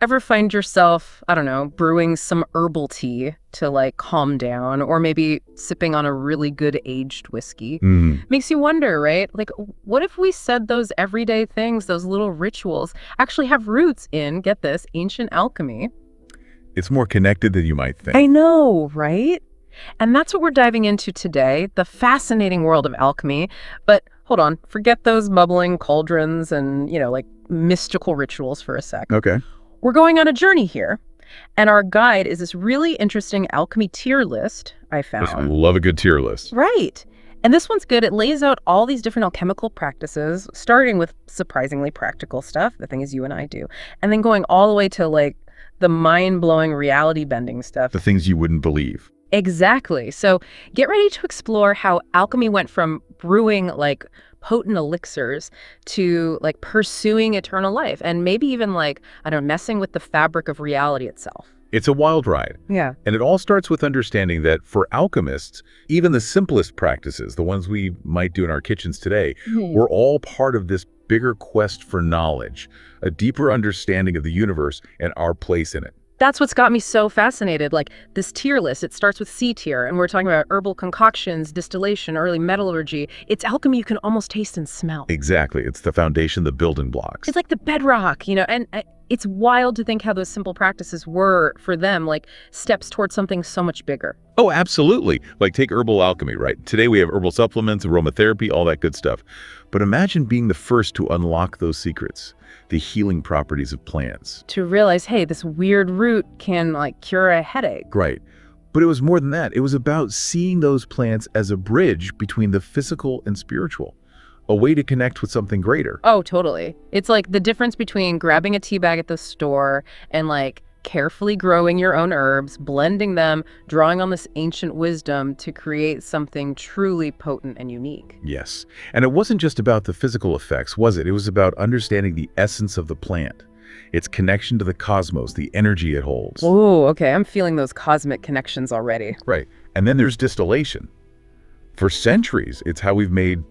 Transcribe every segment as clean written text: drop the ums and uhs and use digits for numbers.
Ever find yourself, I don't know, brewing some herbal tea to like calm down, or maybe sipping on a really good aged whiskey? Mm, Makes you wonder, right? Like, what if we said those everyday things, those little rituals, actually have roots in, get this, ancient alchemy? it's more connected than you might think. I know, right? And that's what we're diving into today, the fascinating world of alchemy. But hold on, forget those bubbling cauldrons and, like mystical rituals for a sec. Okay. We're going on a journey here, and our guide is this really interesting alchemy tier list I Just found. love a good tier list. Right. And this one's good. It lays out all these different alchemical practices, starting with surprisingly practical stuff, the thing is you and I do, and then going all the way to like the mind-blowing reality-bending stuff. The things you wouldn't believe. Exactly. So get ready to explore how alchemy went from brewing like potent elixirs to like pursuing eternal life and maybe even like, I don't know, messing with the fabric of reality itself. It's a wild ride. Yeah. And it all starts with understanding that for alchemists, even the simplest practices, the ones we might do in our kitchens today, were all part of this bigger quest for knowledge, a deeper understanding of the universe and our place in it. That's what's got me so fascinated. Like this tier list, it starts with C tier, and we're talking about herbal concoctions, distillation, early metallurgy. It's alchemy you can almost taste and smell. Exactly. It's the foundation, the building blocks. It's like the bedrock, and it's wild to think how those simple practices were for them, like steps towards something so much bigger. Oh, absolutely. Like take herbal alchemy, right? Today we have herbal supplements, aromatherapy, all that good stuff. But imagine being the first to unlock those secrets, the healing properties of plants. To realize, hey, this weird root can like cure a headache. Right. But it was more than that. It was about seeing those plants as a bridge between the physical and spiritual, a way to connect with something greater. Oh, totally. It's like the difference between grabbing a tea bag at the store and like carefully growing your own herbs, blending them, drawing on this ancient wisdom to create something truly potent and unique. Yes. And it wasn't just about the physical effects, was it? It was about understanding the essence of the plant, its connection to the cosmos, the energy it holds. Oh, okay. I'm feeling those cosmic connections already. Right. And then there's distillation. For centuries, it's how we've made,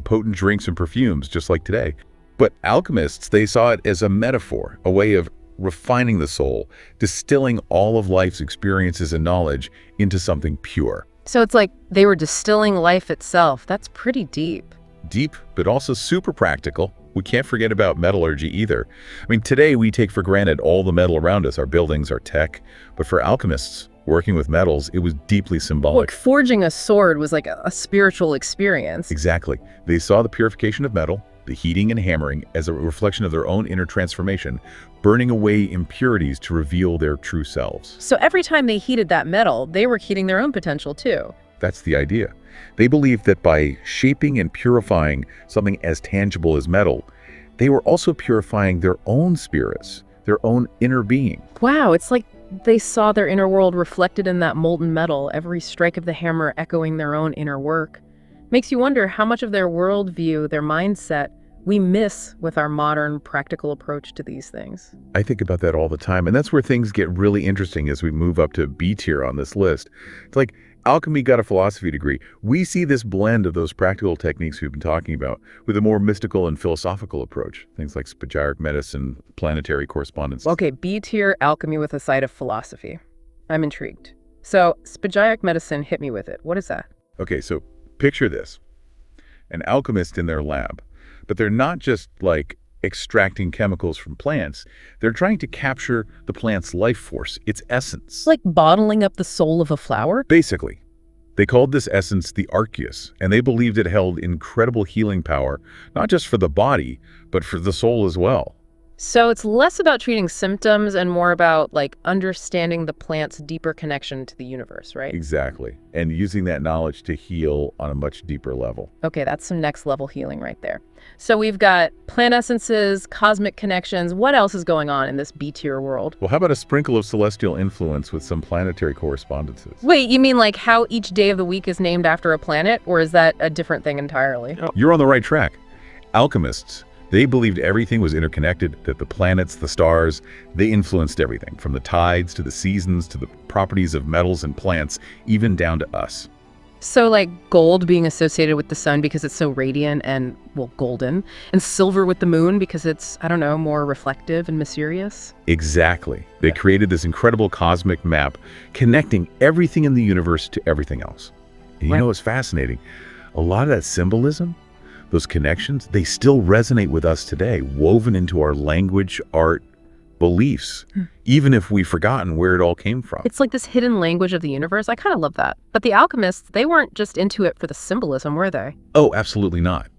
potent drinks and perfumes, just like today. But alchemists, they saw it as a metaphor, a way of refining the soul, distilling all of life's experiences and knowledge into something pure. So it's like they were distilling life itself. That's pretty deep. Deep, but also super practical. We can't forget about metallurgy either. I mean, today we take for granted all the metal around us, our buildings, our tech. But for alchemists, working with metals, it was deeply symbolic. Like forging a sword was like a spiritual experience. Exactly. They saw the purification of metal, the heating and hammering, as a reflection of their own inner transformation, burning away impurities to reveal their true selves. So every time they heated that metal, they were heating their own potential too. That's the idea. They believed that by shaping and purifying something as tangible as metal, they were also purifying their own spirits, their own inner being. Wow, it's like they saw their inner world reflected in that molten metal, every strike of the hammer echoing their own inner work. Makes you wonder how much of their worldview, their mindset, we miss with our modern practical approach to these things. I think about that all the time, and that's where things get really interesting as we move up to B tier on this list. It's like alchemy got a philosophy degree. We see this blend of those practical techniques we've been talking about with a more mystical and philosophical approach. Things like spagyric medicine, planetary correspondence. Okay, B tier alchemy with a side of philosophy. I'm intrigued. So spagyric medicine, hit me with it. What is that? Okay, so picture this. An alchemist in their lab. But they're not just like extracting chemicals from plants. They're trying to capture the plant's life force, its essence. It's like bottling up the soul of a flower? Basically. They called this essence the arceus, and they believed it held incredible healing power, not just for the body, but for the soul as well. So it's less about treating symptoms and more about like understanding the plant's deeper connection to the universe, right? Exactly. And using that knowledge to heal on a much deeper level. Okay, that's some next level healing right there. So we've got plant essences, cosmic connections. What else is going on in this B tier world? Well, how about a sprinkle of celestial influence with some planetary correspondences? Wait, you mean like how each day of the week is named after a planet, or is that a different thing entirely? You're on the right track. Alchemists, they believed everything was interconnected, that the planets, the stars, they influenced everything, from the tides to the seasons to the properties of metals and plants, even down to us. So like gold being associated with the sun because it's so radiant and, well, golden, and silver with the moon because it's, I don't know, more reflective and mysterious. Exactly. They created this incredible cosmic map connecting everything in the universe to everything else. And you know what's fascinating? A lot of that symbolism, those connections, they still resonate with us today, woven into our language, art, beliefs, even if we've forgotten where it all came from. It's like this hidden language of the universe. I kind of love that. But the alchemists, they weren't just into it for the symbolism, were they? Oh, absolutely not.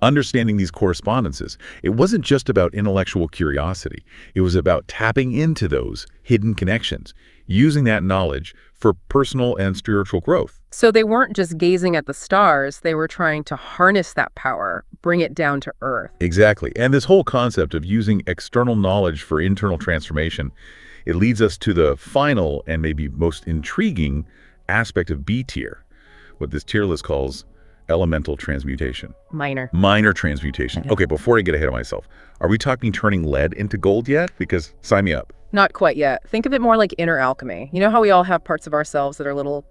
Understanding these correspondences, it wasn't just about intellectual curiosity. It was about tapping into those hidden connections, using that knowledge for personal and spiritual growth. So they weren't just gazing at the stars, they were trying to harness that power, bring it down to earth. Exactly. And this whole concept of using external knowledge for internal transformation, it leads us to the final and maybe most intriguing aspect of B tier, what this tier list calls elemental transmutation. Minor transmutation. Okay, before I get ahead of myself, are we talking turning lead into gold yet? Because sign me up. Not quite yet. Think of it more like inner alchemy. You know how we all have parts of ourselves that are a little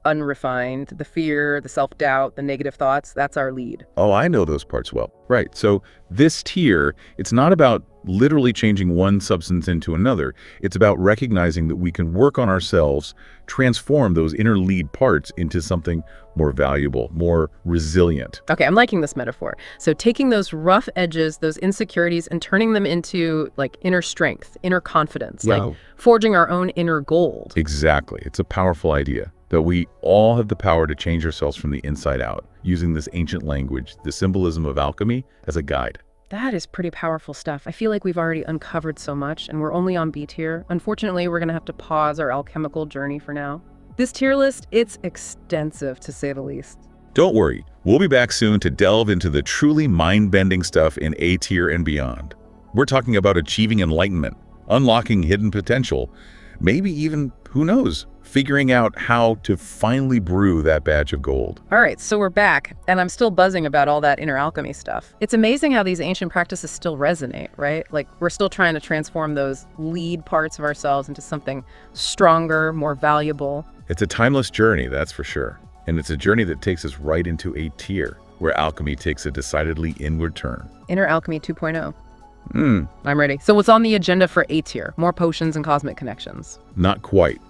unrefined, the fear, the self-doubt, the negative thoughts? That's our lead. Oh, I know those parts well. Right. So this tier, it's not about literally changing one substance into another. It's about recognizing that we can work on ourselves, transform those inner lead parts into something more valuable, more resilient. Okay, I'm liking this metaphor. So taking those rough edges, those insecurities, and turning them into like inner strength, inner confidence, like forging our own inner gold. Exactly. It's a powerful idea that we all have the power to change ourselves from the inside out, using this ancient language, the symbolism of alchemy, as a guide. That is pretty powerful stuff. I feel like we've already uncovered so much, and we're only on B tier. Unfortunately, we're going to have to pause our alchemical journey for now. This tier list, it's extensive, to say the least. Don't worry, we'll be back soon to delve into the truly mind-bending stuff in A tier and beyond. We're talking about achieving enlightenment, unlocking hidden potential, maybe even, who knows, figuring out how to finally brew that batch of gold. All right, so we're back, and I'm still buzzing about all that inner alchemy stuff. It's amazing how these ancient practices still resonate, right? Like, we're still trying to transform those lead parts of ourselves into something stronger, more valuable. It's a timeless journey, that's for sure. And it's a journey that takes us right into A tier, where alchemy takes a decidedly inward turn. Inner Alchemy 2.0. I'm ready. So what's on the agenda for A tier? More potions and cosmic connections? Not quite.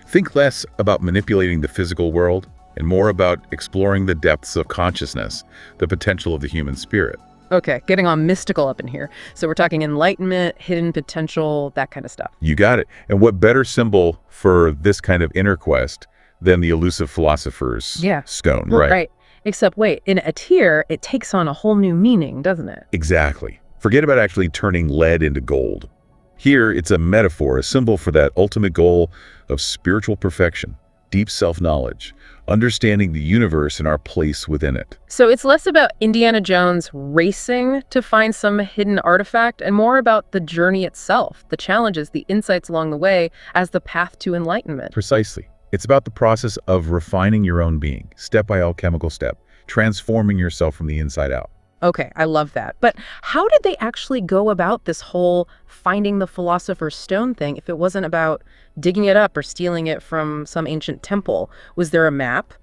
Think less about manipulating the physical world and more about exploring the depths of consciousness, the potential of the human spirit. Okay, getting on mystical up in here. So we're talking enlightenment, hidden potential, that kind of stuff. You got it. And what better symbol for this kind of inner quest than the elusive philosopher's stone, right? Right. Except wait, in a tier, it takes on a whole new meaning, doesn't it? Exactly. Forget about actually turning lead into gold. Here, it's a metaphor, a symbol for that ultimate goal of spiritual perfection, deep self-knowledge, understanding the universe and our place within it. So it's less about Indiana Jones racing to find some hidden artifact and more about the journey itself, the challenges, the insights along the way as the path to enlightenment. Precisely. It's about the process of refining your own being, step by alchemical step, transforming yourself from the inside out. Okay, I love that. But how did they actually go about this whole finding the Philosopher's Stone thing if it wasn't about digging it up or stealing it from some ancient temple? Was there a map?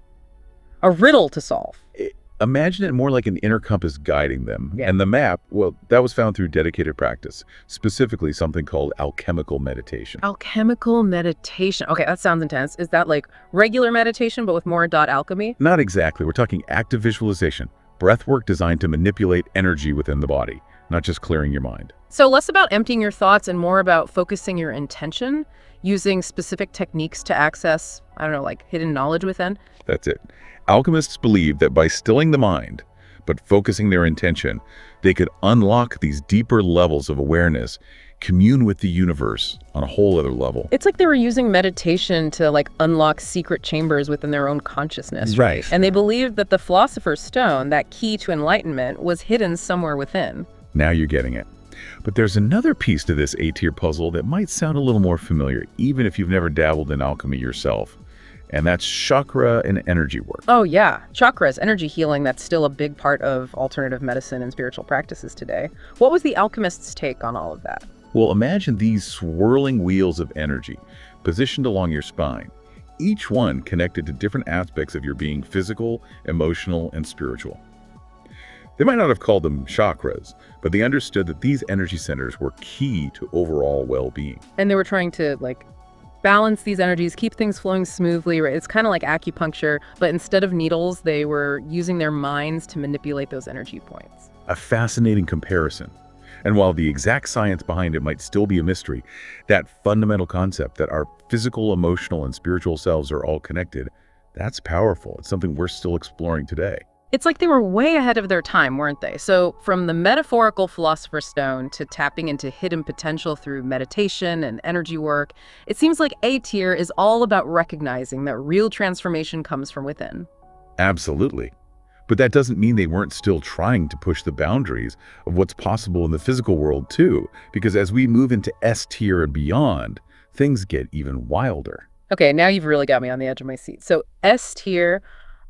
A riddle to solve? Imagine it more like an inner compass guiding them. And the map, well, that was found through dedicated practice, specifically something called alchemical meditation. Alchemical meditation. Okay, that sounds intense. Is that like regular meditation but with more alchemy? Not exactly. We're talking active visualization. Breath work designed to manipulate energy within the body, not just clearing your mind. So less about emptying your thoughts and more about focusing your intention, using specific techniques to access, I don't know, like hidden knowledge within? That's it. Alchemists believed that by stilling the mind, but focusing their intention, they could unlock these deeper levels of awareness, commune with the universe on a whole other level. It's like they were using meditation to like unlock secret chambers within their own consciousness. Right. And they believed that the Philosopher's Stone, that key to enlightenment, was hidden somewhere within. Now you're getting it. But there's another piece to this A-tier puzzle that might sound a little more familiar, even if you've never dabbled in alchemy yourself. And that's chakra and energy work. Oh yeah, chakras, energy healing, that's still a big part of alternative medicine and spiritual practices today. What was the alchemist's take on all of that? Well, imagine these swirling wheels of energy positioned along your spine. each one connected to different aspects of your being: physical, emotional, and spiritual. They might not have called them chakras, but they understood that these energy centers were key to overall well-being. And they were trying to, like, balance these energies, keep things flowing smoothly, right? It's kind of like acupuncture, but instead of needles, they were using their minds to manipulate those energy points. A fascinating comparison. And while the exact science behind it might still be a mystery, that fundamental concept that our physical, emotional, and spiritual selves are all connected, that's powerful. It's something we're still exploring today. It's like they were way ahead of their time, weren't they? So from the metaphorical Philosopher's Stone to tapping into hidden potential through meditation and energy work, it seems like A tier is all about recognizing that real transformation comes from within. Absolutely. But that doesn't mean they weren't still trying to push the boundaries of what's possible in the physical world too, because as we move into S tier and beyond, things get even wilder. Okay, now you've really got me on the edge of my seat. So S tier,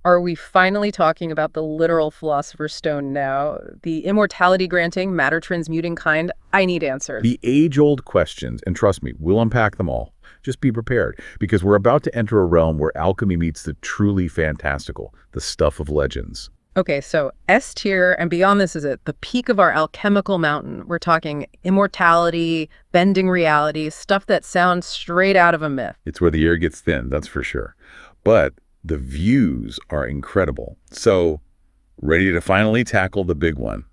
are we finally talking about the literal Philosopher's Stone now? The immortality granting, matter transmuting kind? I need answers. The age-old questions, and trust me, we'll unpack them all. Just be prepared, because we're about to enter a realm where alchemy meets the truly fantastical, the stuff of legends. Okay, so S tier and beyond this is it, the peak of our alchemical mountain. We're talking immortality, bending reality, stuff that sounds straight out of a myth. It's where the air gets thin, that's for sure. But the views are incredible. So, ready to finally tackle the big one,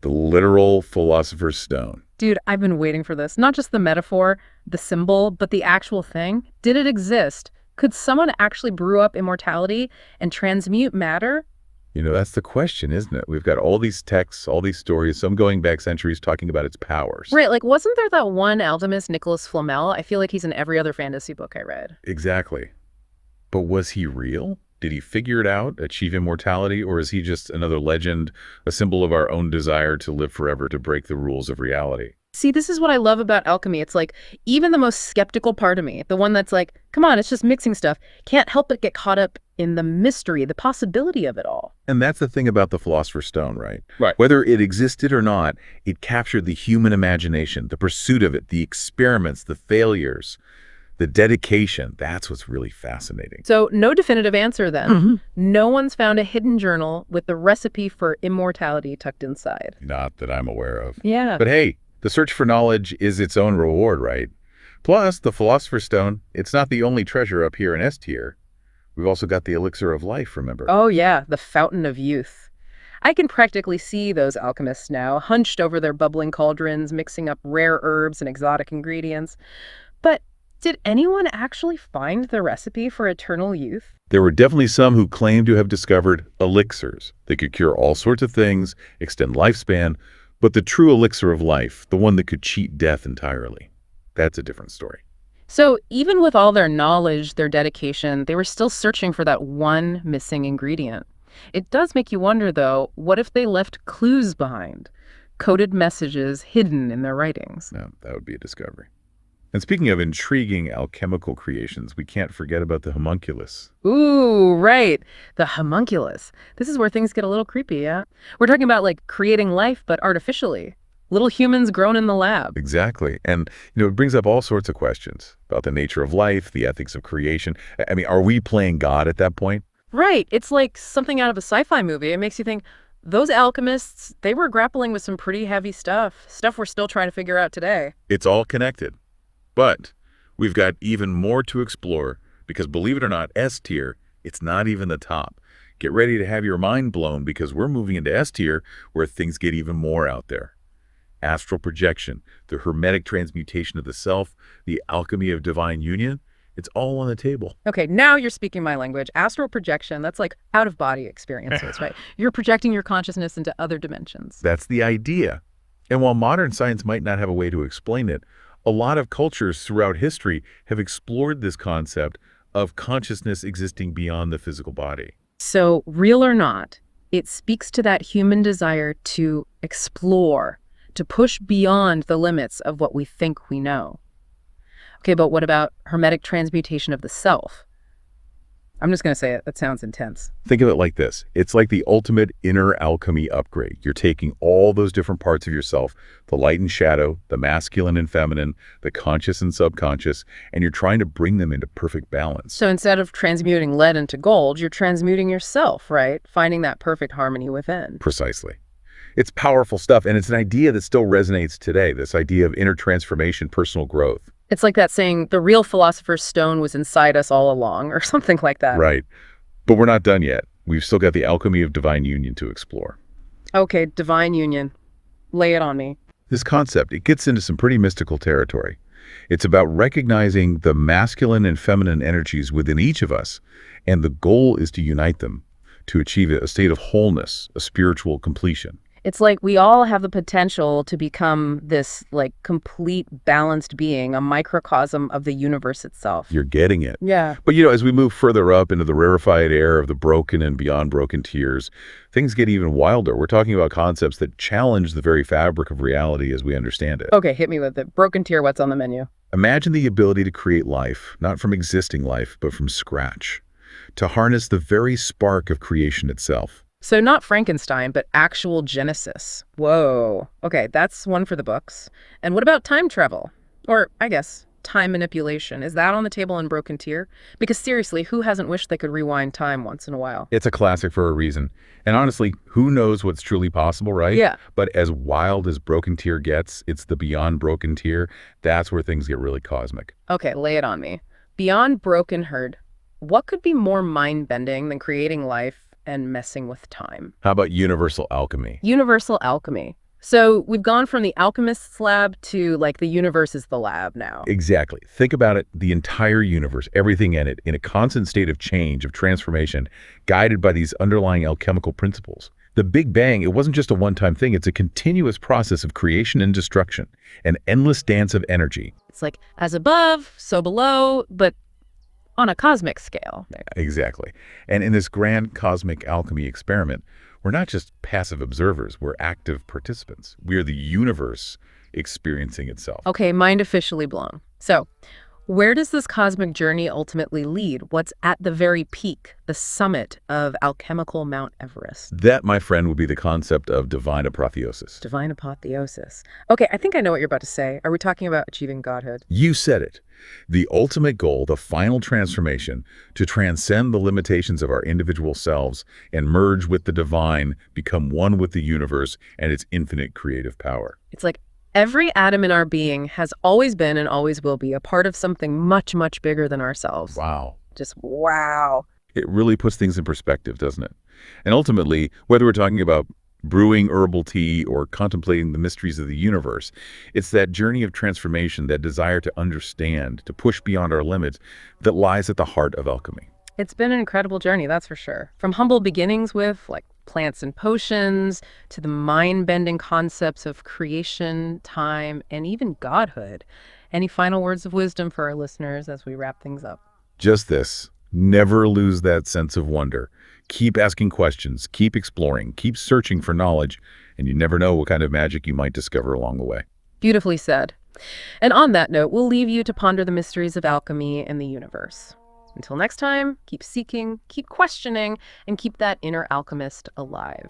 the literal Philosopher's Stone. Dude, I've been waiting for this. Not just the metaphor, the symbol, but the actual thing. Did it exist? Could someone actually brew up immortality and transmute matter? You know, that's the question, isn't it? We've got all these texts, all these stories, some going back centuries talking about its powers. Right, like wasn't there that one alchemist, Nicholas Flamel? I feel like he's in every other fantasy book I read. Exactly. But was he real? Did he figure it out, achieve immortality, or is he just another legend, a symbol of our own desire to live forever, to break the rules of reality? See, this is what I love about alchemy. It's like, even the most skeptical part of me, the one that's like, come on, it's just mixing stuff, can't help but get caught up in the mystery, the possibility of it all. And that's the thing about the Philosopher's Stone, right? Right. Whether it existed or not, it captured the human imagination, the pursuit of it, the experiments, the failures, the dedication. That's what's really fascinating. So no definitive answer then. No one's found a hidden journal with the recipe for immortality tucked inside. Not that I'm aware of. Yeah. But hey, the search for knowledge is its own reward, right? Plus, the Philosopher's Stone, it's not the only treasure up here in S tier. We've also got the elixir of life, remember? Oh yeah, the fountain of youth. I can practically see those alchemists now, hunched over their bubbling cauldrons, mixing up rare herbs and exotic ingredients. But did anyone actually find the recipe for eternal youth? There were definitely some who claimed to have discovered elixirs. They could cure all sorts of things, extend lifespan, but the true elixir of life, the one that could cheat death entirely, that's a different story. So even with all their knowledge, their dedication, they were still searching for that one missing ingredient. It does make you wonder, though, what if they left clues behind? Coded messages hidden in their writings. No, that would be a discovery. And speaking of intriguing alchemical creations, we can't forget about the homunculus. Ooh, right. The homunculus. This is where things get a little creepy, yeah? We're talking about, like, creating life, but artificially. Little humans grown in the lab. Exactly. And, it brings up all sorts of questions about the nature of life, the ethics of creation. I mean, are we playing God at that point? Right. It's like something out of a sci-fi movie. It makes you think, those alchemists, they were grappling with some pretty heavy stuff we're still trying to figure out today. It's all connected. But we've got even more to explore because, believe it or not, S tier, it's not even the top. Get ready to have your mind blown because we're moving into S tier where things get even more out there. Astral projection, the hermetic transmutation of the self, the alchemy of divine union, it's all on the table. Okay, now you're speaking my language. Astral projection, that's like out-of-body experiences, right? You're projecting your consciousness into other dimensions. That's the idea. And while modern science might not have a way to explain it, a lot of cultures throughout history have explored this concept of consciousness existing beyond the physical body. So, real or not, it speaks to that human desire to explore, to push beyond the limits of what we think we know. Okay, but what about hermetic transmutation of the self? I'm just going to say it. That sounds intense. Think of it like this. It's like the ultimate inner alchemy upgrade. You're taking all those different parts of yourself, the light and shadow, the masculine and feminine, the conscious and subconscious, and you're trying to bring them into perfect balance. So instead of transmuting lead into gold, you're transmuting yourself, right? Finding that perfect harmony within. Precisely. It's powerful stuff, and it's an idea that still resonates today, this idea of inner transformation, personal growth. It's like that saying, the real philosopher's stone was inside us all along, or something like that. Right. But we're not done yet. We've still got the alchemy of divine union to explore. Okay, divine union. Lay it on me. This concept, it gets into some pretty mystical territory. It's about recognizing the masculine and feminine energies within each of us, and the goal is to unite them, to achieve a state of wholeness, a spiritual completion. It's like we all have the potential to become this, like, complete, balanced being, a microcosm of the universe itself. You're getting it. Yeah. But, as we move further up into the rarefied air of the broken and beyond broken tiers, things get even wilder. We're talking about concepts that challenge the very fabric of reality as we understand it. Okay, hit me with it. Broken tier, what's on the menu? Imagine the ability to create life, not from existing life, but from scratch, to harness the very spark of creation itself. So not Frankenstein, but actual Genesis. Whoa. Okay, that's one for the books. And what about time travel? Or, I guess, time manipulation. Is that on the table in Broken Tier? Because seriously, who hasn't wished they could rewind time once in a while? It's a classic for a reason. And honestly, who knows what's truly possible, right? Yeah. But as wild as Broken Tier gets, it's the beyond broken tier. That's where things get really cosmic. Okay, lay it on me. Beyond broken herd, what could be more mind-bending than creating life and messing with time? How about universal alchemy? Universal alchemy. So we've gone from the alchemist's lab to, like, the universe is the lab now. Exactly. Think about it, the entire universe, everything in it, in a constant state of change, of transformation, guided by these underlying alchemical principles. The Big Bang, it wasn't just a one-time thing, it's a continuous process of creation and destruction, an endless dance of energy. It's like, as above, so below, but on a cosmic scale. Exactly. And in this grand cosmic alchemy experiment, we're not just passive observers, we're active participants. We are the universe experiencing itself. Okay, mind officially blown. So, where does this cosmic journey ultimately lead? What's at the very peak, the summit of alchemical Mount Everest? That, my friend, would be the concept of divine apotheosis. Divine apotheosis. Okay, I think I know what you're about to say. Are we talking about achieving godhood? You said it. The ultimate goal, the final transformation, to transcend the limitations of our individual selves and merge with the divine, become one with the universe and its infinite creative power. It's like every atom in our being has always been and always will be a part of something much, much bigger than ourselves. Wow. Just wow. It really puts things in perspective, doesn't it? And ultimately, whether we're talking about brewing herbal tea or contemplating the mysteries of the universe, it's that journey of transformation, that desire to understand, to push beyond our limits, that lies at the heart of alchemy. It's been an incredible journey, that's for sure. From humble beginnings with, like, plants and potions, to the mind-bending concepts of creation, time, and even godhood. Any final words of wisdom for our listeners as we wrap things up? Just this. Never lose that sense of wonder. Keep asking questions, keep exploring, keep searching for knowledge, and you never know what kind of magic you might discover along the way. Beautifully said. And on that note, we'll leave you to ponder the mysteries of alchemy and the universe. Until next time, keep seeking, keep questioning, and keep that inner alchemist alive.